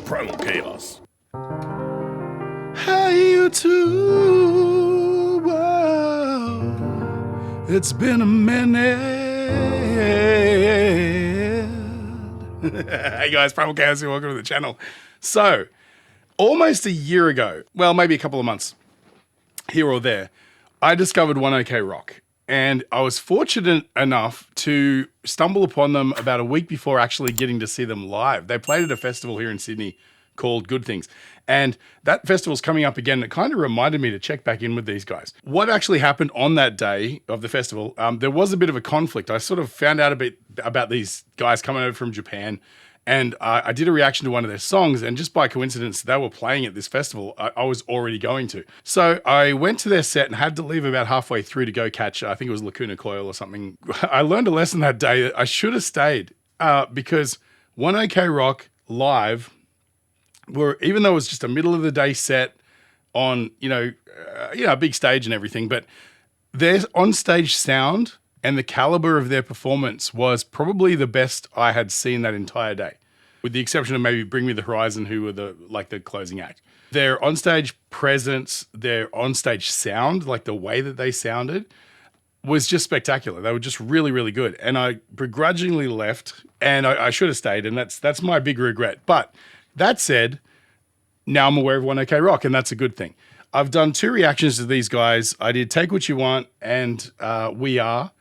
PrymalChaos. Hey YouTube, wow, it's been a minute. Hey guys, PrymalChaos here, welcome to the channel. So, almost a year ago, well maybe a couple of months, here or there, I discovered One OK Rock. And I was fortunate enough to stumble upon them about a week before actually getting to see them live. They played at a festival here in Sydney called Good Things. And that festival's coming up again. It kind of reminded me to check back in with these guys. What actually happened on that day of the festival, there was a bit of a conflict. I sort of found out a bit about these guys coming over from Japan. And I did a reaction to one of their songs, and just by coincidence, they were playing at this festival I was already going to. So I went to their set and had to leave about halfway through to go catch, I think it was Lacuna Coil or something. I learned a lesson that day that I should have stayed because One OK Rock live were, even though it was just a middle of the day set on, a big stage and everything, but their on-stage sound and the caliber of their performance was probably the best I had seen that entire day, with the exception of maybe Bring Me the Horizon, who were the closing act. Their onstage presence, their onstage sound, like the way that they sounded, was just spectacular. They were just really, really good. And I begrudgingly left, and I should have stayed, and that's my big regret. But that said, now I'm aware of One OK Rock, and that's a good thing. I've done 2 reactions to these guys. I did Take What You Want and We Are,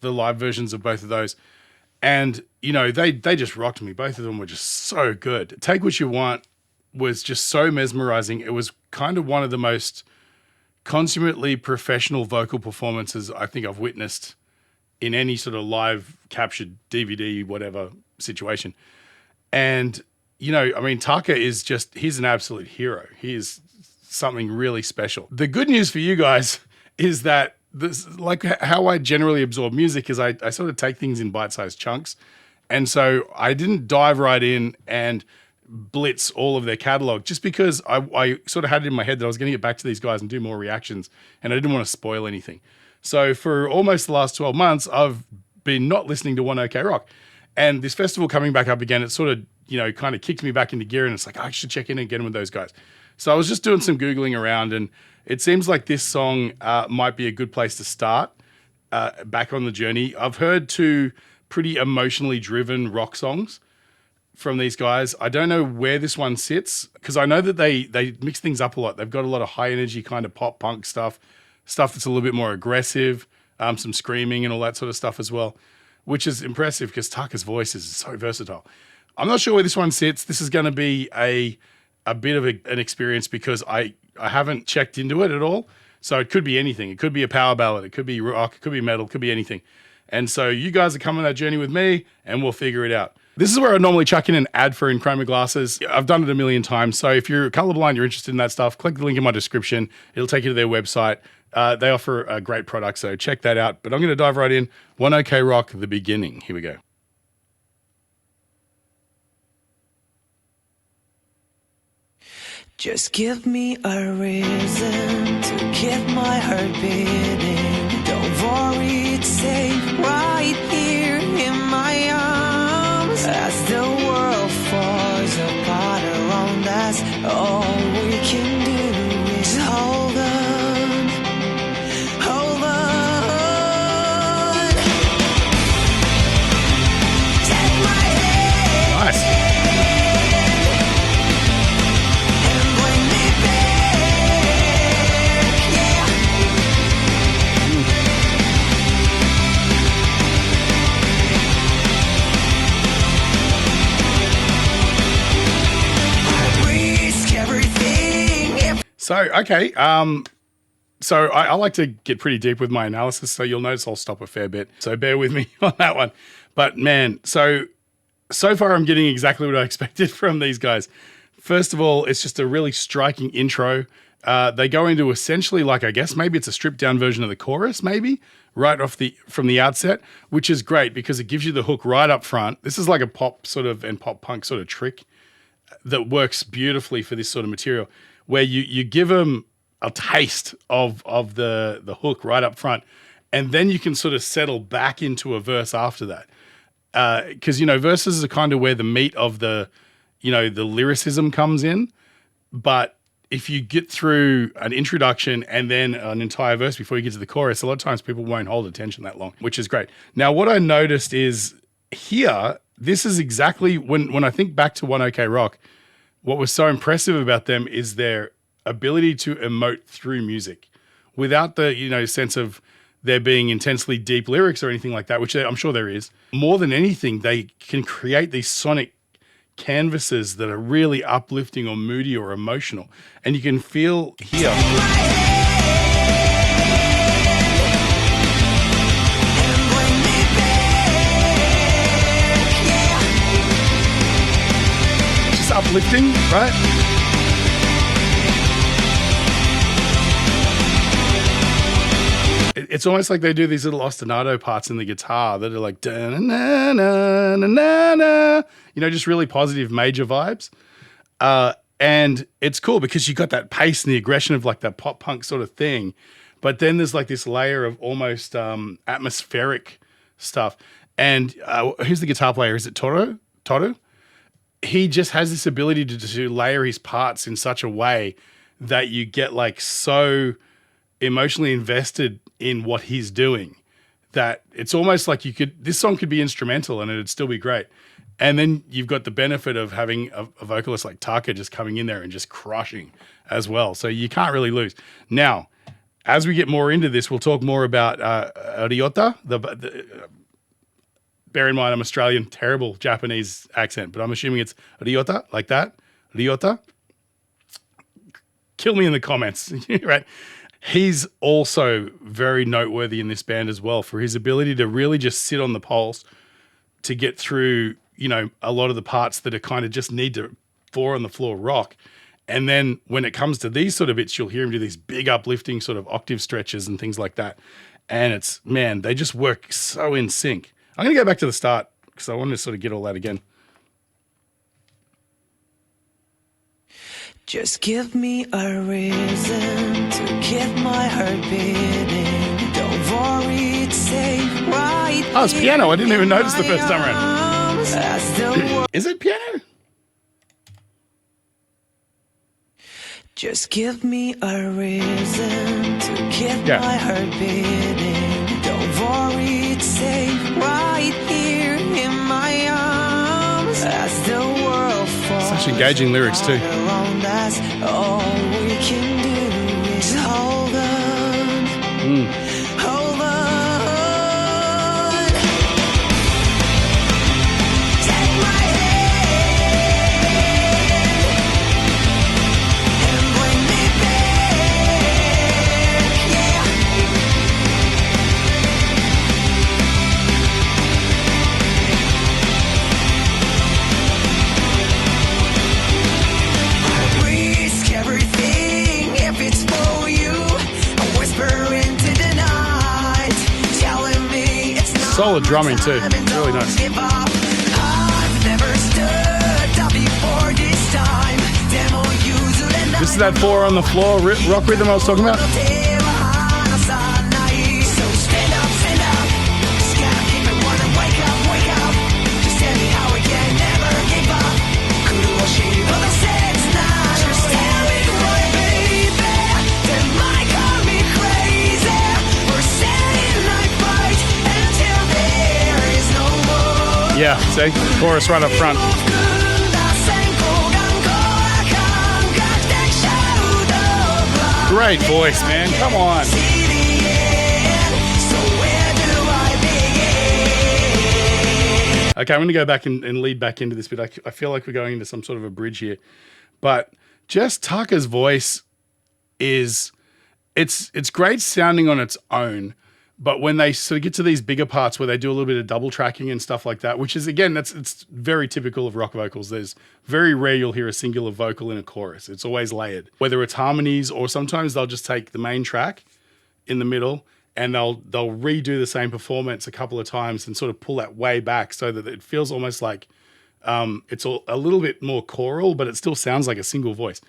the live versions of both of those. And, they just rocked me. Both of them were just so good. Take What You Want was just so mesmerizing. It was kind of one of the most consummately professional vocal performances I think I've witnessed in any sort of live captured DVD, whatever situation. And, Taka is he's an absolute hero. He is something really special. The good news for you guys is that this, like how I generally absorb music, is I sort of take things in bite-sized chunks. And so I didn't dive right in and blitz all of their catalog, just because I sort of had it in my head that I was going to get back to these guys and do more reactions, and I didn't want to spoil anything. So for almost the last 12 months, I've been not listening to One OK Rock. And this festival coming back up again, it sort of, kind of kicked me back into gear, and it's like, I should check in again with those guys. So I was just doing some Googling around, and it seems like this song might be a good place to start back on the journey. I've heard 2 pretty emotionally driven rock songs from these guys. I don't know where this one sits, because I know that they mix things up a lot. They've got a lot of high energy kind of pop punk stuff that's a little bit more aggressive, some screaming and all that sort of stuff as well, which is impressive because Taka's voice is so versatile. I'm not sure where this one sits. This is going to be a bit of an experience because I haven't checked into it at all. So it could be anything. It could be a power ballad. It could be rock. It could be metal. It could be anything. And so you guys are coming on that journey with me, and we'll figure it out. This is where I normally chuck in an ad for Enchroma Glasses. I've done it a million times. So if you're colorblind, you're interested in that stuff, click the link in my description. It'll take you to their website. They offer a great product, so check that out. But I'm going to dive right in. One OK Rock, the beginning. Here we go. Just give me a reason to keep my heart beating. Don't worry, it's safe right here in my arms. As the world falls apart around us, all we can do is hold on, hold on. Take my hand. Nice. So, okay, so I like to get pretty deep with my analysis, so you'll notice I'll stop a fair bit. So bear with me on that one. But man, so far I'm getting exactly what I expected from these guys. First of all, it's just a really striking intro. They go into essentially, like, I guess maybe it's a stripped down version of the chorus, maybe, right from the outset, which is great because it gives you the hook right up front. This is like a pop sort of and pop punk sort of trick that works beautifully for this sort of material, where you give them a taste of the hook right up front, and then you can sort of settle back into a verse after that. Because, verses are kind of where the meat of the you know, the lyricism comes in. But if you get through an introduction and then an entire verse before you get to the chorus, a lot of times people won't hold attention that long, which is great. Now, what I noticed is here, this is exactly when I think back to One OK Rock, what was so impressive about them is their ability to emote through music without the, you know, sense of there being intensely deep lyrics or anything like that, which I'm sure there is. More than anything, they can create these sonic canvases that are really uplifting or moody or emotional. And you can feel here. Just uplifting, right? It's almost like they do these little ostinato parts in the guitar that are like, da-na-na-na-na-na, you know, just really positive major vibes. And it's cool because you got that pace and the aggression of like that pop punk sort of thing. But then there's like this layer of almost atmospheric stuff. And who's the guitar player? Is it Toru? He just has this ability to layer his parts in such a way that you get like so emotionally invested in what he's doing that it's almost like this song could be instrumental and it'd still be great. And then you've got the benefit of having a vocalist like Taka just coming in there and just crushing as well. So you can't really lose. Now, as we get more into this, we'll talk more about Ryota. Bear in mind, I'm Australian, terrible Japanese accent, but I'm assuming it's Ryota, like that. Ryota. Kill me in the comments, right? He's also very noteworthy in this band as well for his ability to really just sit on the pulse to get through, you know, a lot of the parts that are kind of just need to four on the floor rock. And then when it comes to these sort of bits, you'll hear him do these big uplifting sort of octave stretches and things like that. And it's, man, they just work so in sync. I'm going to go back to the start because I want to sort of get all that again. Just give me a reason to keep my heart beating. Don't worry, it's safe right. Oh, it's piano. I didn't even notice the first time around. Is it piano? Just give me a reason to keep my heart beating. Don't worry, it's safe right here in my arms. As the world falls. Such engaging lyrics too. Us, all we can do is hold on. Hold on. Take my hand and bring me back. I risk everything if it's for you. I whisper into the night, telling me it's not Solid drumming too. Really nice. give up. I've never stood up before this time. Demo usually This is that four on the floor rock rhythm I was talking about. So stand up, stand up. Just gotta keep it running. Wake up, wake up. Just tell me how we can never give up. Just tell me why, baby. That might call me crazy. We're saying I fight until there is no more. Yeah, see? Chorus right up front. Great voice, man. Come on. Okay, I'm going to go back and lead back into this bit. I feel like we're going into some sort of a bridge here. But just Taka's voice it's great sounding on its own. But when they sort of get to these bigger parts where they do a little bit of double tracking and stuff like that, which is, again, it's very typical of rock vocals. There's very rare you'll hear a singular vocal in a chorus. It's always layered, whether it's harmonies or sometimes they'll just take the main track in the middle and they'll redo the same performance a couple of times and sort of pull that way back so that it feels almost like it's a little bit more choral, but it still sounds like a single voice.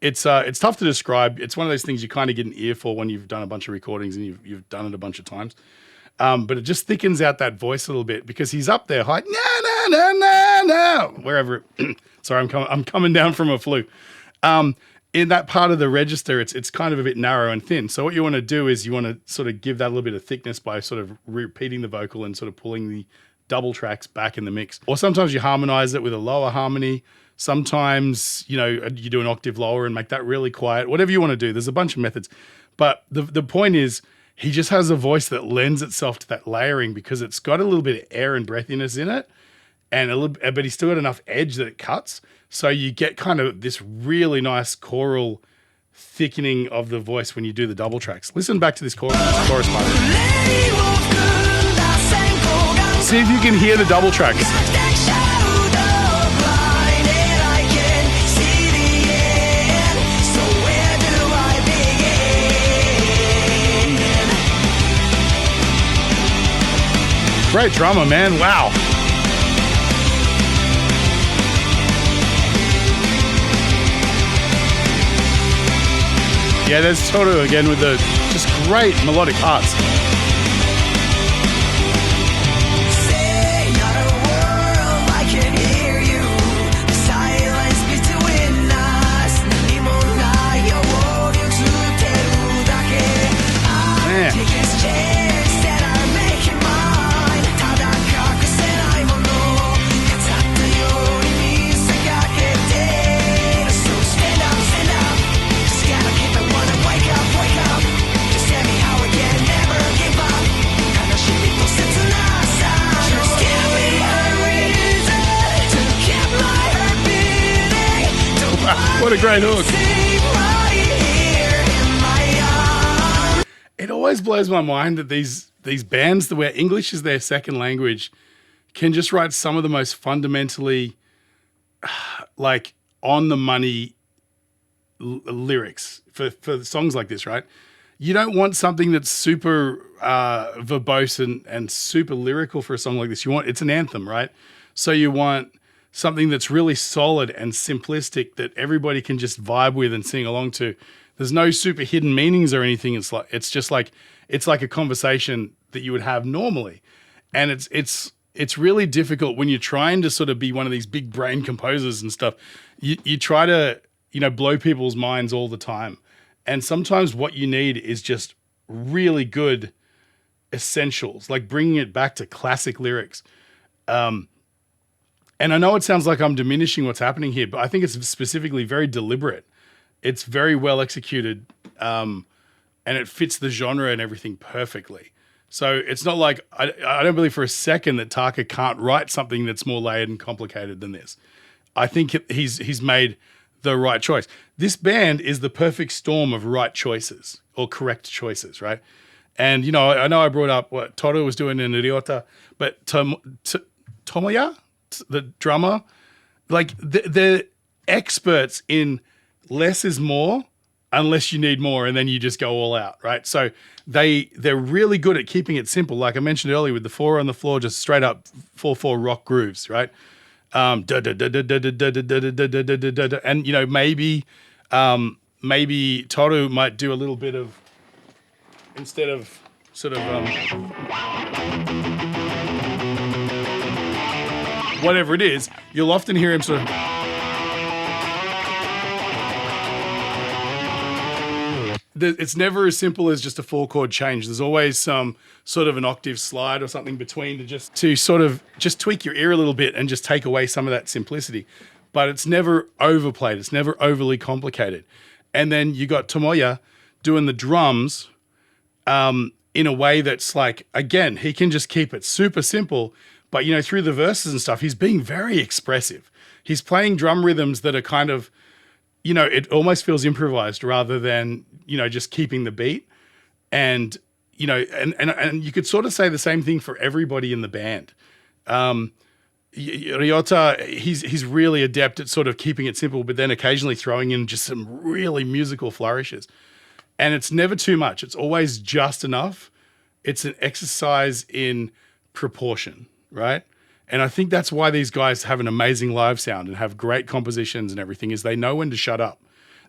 It's tough to describe. It's one of those things you kind of get an ear for when you've done a bunch of recordings and you've done it a bunch of times. But it just thickens out that voice a little bit because he's up there high, na na na, wherever. Sorry, I'm coming down from a flu. In that part of the register, it's kind of a bit narrow and thin. So what you want to do is you want to sort of give that a little bit of thickness by sort of repeating the vocal and sort of pulling the double tracks back in the mix. Or sometimes you harmonize it with a lower harmony. Sometimes, you do an octave lower and make that really quiet. Whatever you want to do. There's a bunch of methods. But the point is, he just has a voice that lends itself to that layering because it's got a little bit of air and breathiness in it, but he's still got enough edge that it cuts. So you get kind of this really nice choral thickening of the voice when you do the double tracks. Listen back to this chorus part. See if you can hear the double tracks. Great drummer, man. Wow. Yeah, there's Toru again with the just great melodic parts. What a great hook. It always blows my mind that these bands where English is their second language can just write some of the most fundamentally like on the money lyrics for songs like this, right? You don't want something that's super verbose and super lyrical for a song like this. It's an anthem, right? So you want something that's really solid and simplistic that everybody can just vibe with and sing along to. There's no super hidden meanings or anything. It's like a conversation that you would have normally. And it's really difficult when you're trying to sort of be one of these big brain composers and stuff. You try to, blow people's minds all the time. And sometimes what you need is just really good essentials, like bringing it back to classic lyrics. And I know it sounds like I'm diminishing what's happening here, but I think it's specifically very deliberate. It's very well executed, and it fits the genre and everything perfectly. So it's not like, I don't believe for a second that Taka can't write something that's more layered and complicated than this. I think he's made the right choice. This band is the perfect storm of right choices or correct choices, right? And, I know I brought up what Toru was doing in Ryota, but Tomoya, the drummer, like they're experts in less is more unless you need more, and then you just go all out, right? So they're really good at keeping it simple. Like I mentioned earlier with the 4 on the floor, just straight up 4/4 rock grooves, right? And maybe Toru might do a little bit of, instead of sort of whatever it is, you'll often hear him sort of. It's never as simple as just a 4-chord change. There's always some sort of an octave slide or something between to sort of just tweak your ear a little bit and just take away some of that simplicity. But it's never overplayed. It's never overly complicated. And then you got Tomoya doing the drums in a way that's like, again, he can just keep it super simple. But, through the verses and stuff, he's being very expressive. He's playing drum rhythms that are kind of, it almost feels improvised rather than, just keeping the beat. And, and you could sort of say the same thing for everybody in the band. Ryota, he's really adept at sort of keeping it simple, but then occasionally throwing in just some really musical flourishes. And it's never too much. It's always just enough. It's an exercise in proportion, right? And I think that's why these guys have an amazing live sound and have great compositions and everything, is they know when to shut up.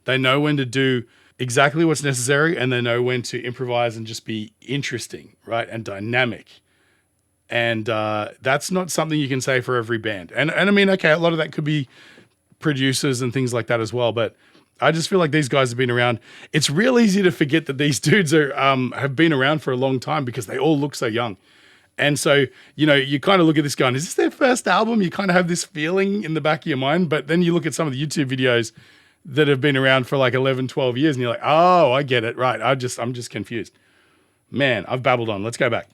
They know when to do exactly what's necessary, and they know when to improvise and just be interesting, right? And dynamic. And that's not something you can say for every band. And I mean, okay, a lot of that could be producers and things like that as well. But I just feel like these guys have been around. It's real easy to forget that these dudes are have been around for a long time because they all look so young. And so, you know, you kind of look at this guy and is this their first album? You kind of have this feeling in the back of your mind. But then you look at some of the YouTube videos that have been around for like 11, 12 years and you're like, oh, I get it. Right. I'm just confused. Man, I've babbled on. Let's go back.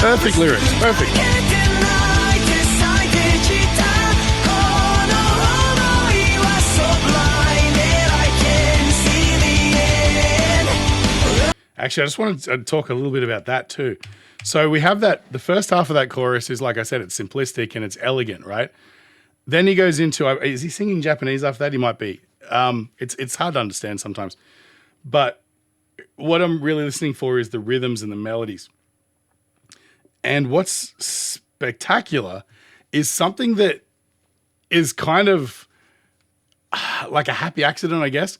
Perfect lyrics, perfect. Actually, I just wanted to talk a little bit about that too. So we have that, the first half of that chorus is, like I said, it's simplistic and it's elegant, right? Then he goes into, is he singing Japanese after that? He might be. It's hard to understand sometimes. But what I'm really listening for is the rhythms and the melodies. And what's spectacular is something that is kind of like a happy accident, I guess,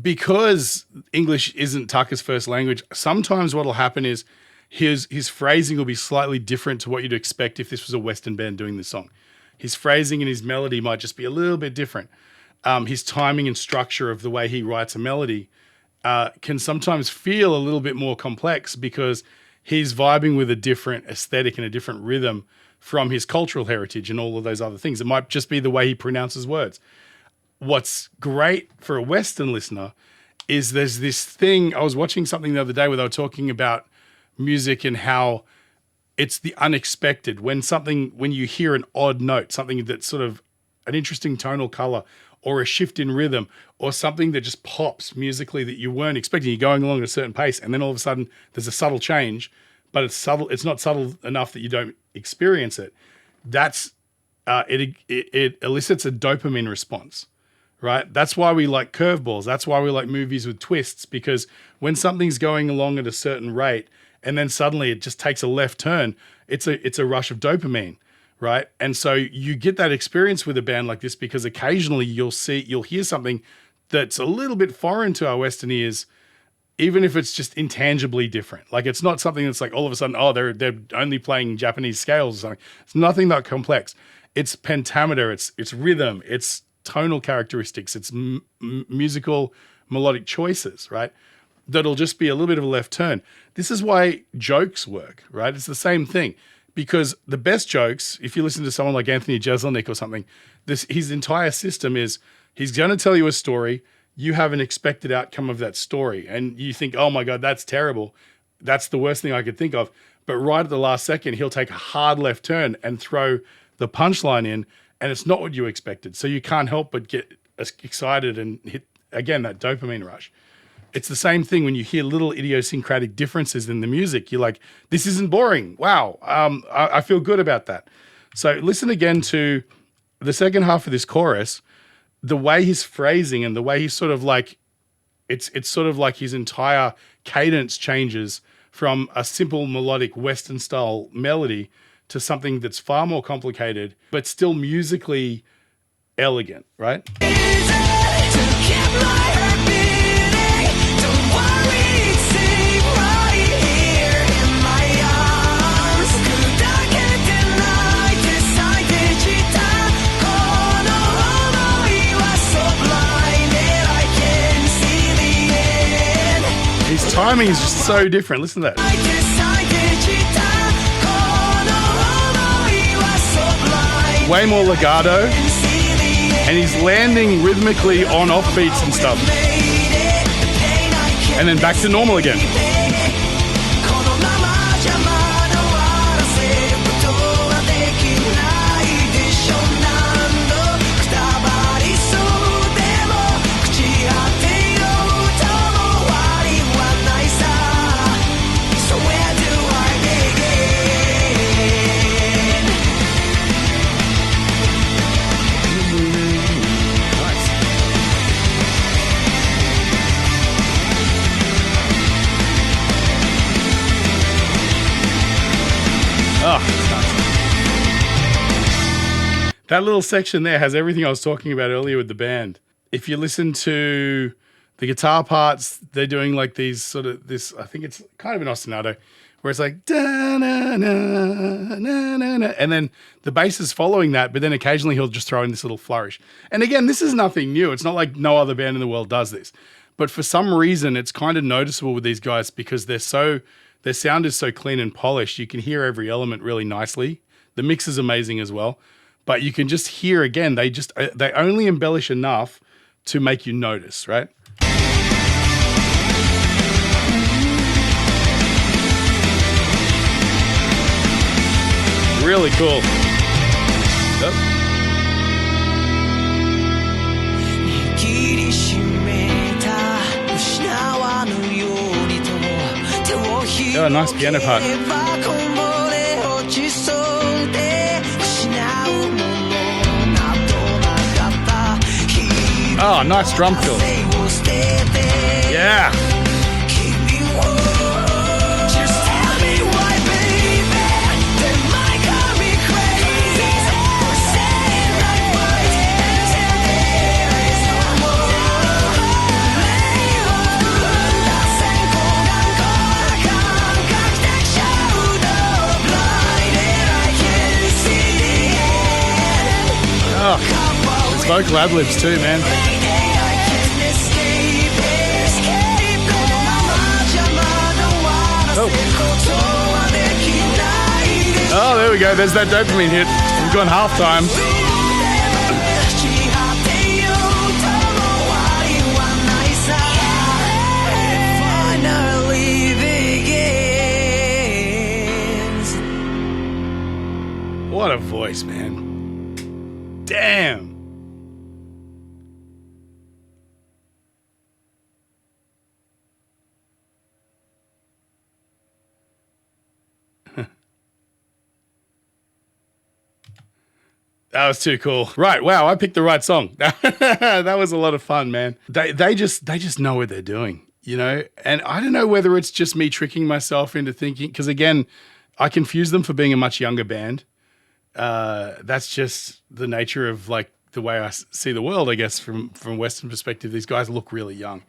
because English isn't Tucker's first language. Sometimes what'll happen is his phrasing will be slightly different to what you'd expect if this was a Western band doing the song. His phrasing and his melody might just be a little bit different. His timing and structure of the way he writes a melody can sometimes feel a little bit more complex because he's vibing with a different aesthetic and a different rhythm from his cultural heritage and all of those other things. It might just be the way he pronounces words. What's great for a Western listener is there's this thing. I was watching something the other day where they were talking about music and how it's the unexpected. When you hear an odd note, something that's sort of an interesting tonal color or a shift in rhythm or something that just pops musically that you weren't expecting. You're going along at a certain pace and then all of a sudden there's a subtle change, but it's subtle. It's not subtle enough that you don't experience it. That's it elicits a dopamine response, right? That's why we like curveballs. That's why we like movies with twists, because when something's going along at a certain rate and then suddenly it just takes a left turn, it's a rush of dopamine. Right. And so you get that experience with a band like this because occasionally you'll hear something that's a little bit foreign to our Western ears, even if it's just intangibly different. Like it's not something that's like all of a sudden, oh, they're only playing Japanese scales or something. It's nothing that complex. It's pentameter, it's rhythm, it's tonal characteristics, it's musical melodic choices, right? That'll just be a little bit of a left turn. This is why jokes work, right? It's the same thing. Because the best jokes, if you listen to someone like Anthony Jeselnik or something, his entire system is he's going to tell you a story. You have an expected outcome of that story. And you think, oh my God, that's terrible. That's the worst thing I could think of. But right at the last second, he'll take a hard left turn and throw the punchline in. And it's not what you expected. So you can't help but get excited and hit, again, that dopamine rush. It's the same thing when you hear little idiosyncratic differences in the music. You're like, this isn't boring. Wow. I feel good about that. So listen again to the second half of this chorus, the way he's phrasing and the way he's sort of like, it's sort of like his entire cadence changes from a simple melodic Western style melody to something that's far more complicated, but still musically elegant, right? His timing is just so different. Listen to that. Way more legato, and he's landing rhythmically on offbeats and stuff. And then back to normal again. That little section there has everything I was talking about earlier with the band. If you listen to the guitar parts, they're doing like these sort of this, I think it's kind of an ostinato, where it's like, da, na, na, na, na, na, and then the bass is following that, but then occasionally he'll just throw in this little flourish. And again, this is nothing new. It's not like no other band in the world does this. But for some reason, it's kind of noticeable with these guys because their sound is so clean and polished. You can hear every element really nicely. The mix is amazing as well. But you can just hear, again, they only embellish enough to make you notice, right? Really cool. Yep. Oh, nice piano part. Oh, nice drum fill. Yeah. Oh, it's vocal ad-libs too, man. Oh, there we go. There's that dopamine hit. We've gone halftime. What a voice, man. Damn. That was too cool. Right. Wow. I picked the right song. That was a lot of fun, man. They just know what they're doing, you know? And I don't know whether it's just me tricking myself into thinking, because again, I confuse them for being a much younger band. That's just the nature of like the way I see the world, I guess, from Western perspective. These guys look really young.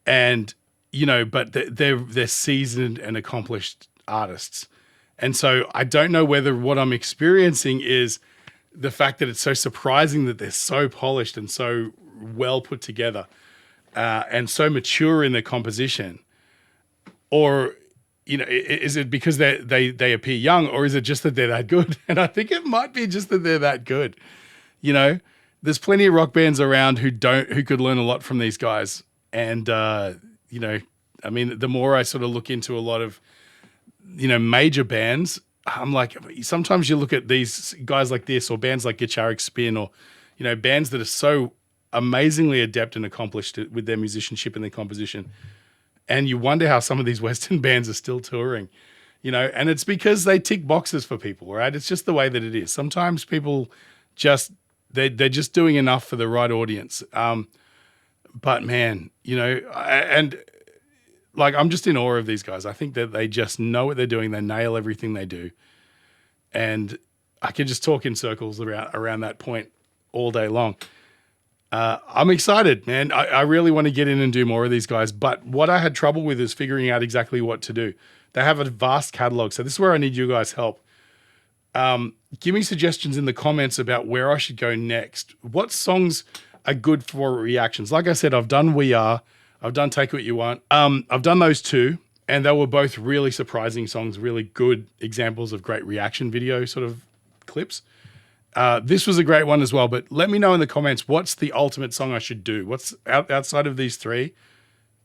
And, you know, but they're seasoned and accomplished artists. And so I don't know whether what I'm experiencing is the fact that it's so surprising that they're so polished and so well put together and so mature in their composition, or, you know, is it because they appear young, or is it just that they're that good? And I think it might be just that they're that good. You know, there's plenty of rock bands around who could learn a lot from these guys. And, you know, I mean, the more I sort of look into a lot of, you know, major bands, I'm like, sometimes you look at these guys like this, or bands like Guitaric Spin, or, you know, bands that are so amazingly adept and accomplished with their musicianship and their composition. And you wonder how some of these Western bands are still touring, you know, and it's because they tick boxes for people, right? It's just the way that it is. Sometimes people just, they're just doing enough for the right audience. But man, you know, and like, I'm just in awe of these guys. I think that they just know what they're doing. They nail everything they do. And I could just talk in circles around that point all day long. I'm excited, man. I really want to get in and do more of these guys. But what I had trouble with is figuring out exactly what to do. They have a vast catalog. So this is where I need you guys' help. Give me suggestions in the comments about where I should go next. What songs are good for reactions? Like I said, I've done We Are. I've done Take What You Want. I've done those two, and they were both really surprising songs, really good examples of great reaction video sort of clips. This was a great one as well, but let me know in the comments, what's the ultimate song I should do? What's outside of these three?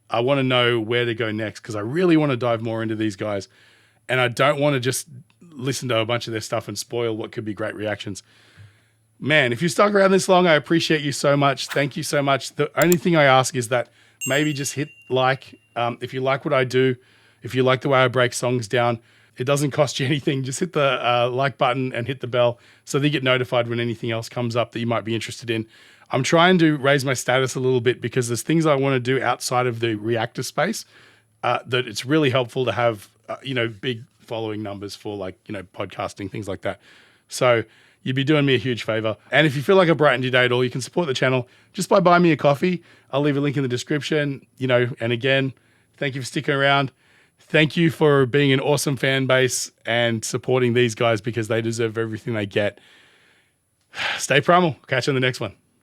I want to know where to go next, because I really want to dive more into these guys, and I don't want to just listen to a bunch of their stuff and spoil what could be great reactions. Man, if you stuck around this long, I appreciate you so much. Thank you so much. The only thing I ask is that maybe just hit like. If you like what I do, if you like the way I break songs down, it doesn't cost you anything. Just hit the like button and hit the bell so that you get notified when anything else comes up that you might be interested in. I'm trying to raise my status a little bit because there's things I want to do outside of the reactor space that it's really helpful to have, you know, big following numbers for, like, you know, podcasting, things like that. So you'd be doing me a huge favor. And if you feel like I brightened your day at all, you can support the channel just by buying me a coffee. I'll leave a link in the description, and again, thank you for sticking around. Thank you for being an awesome fan base and supporting these guys because they deserve everything they get. Stay primal. Catch you on the next one.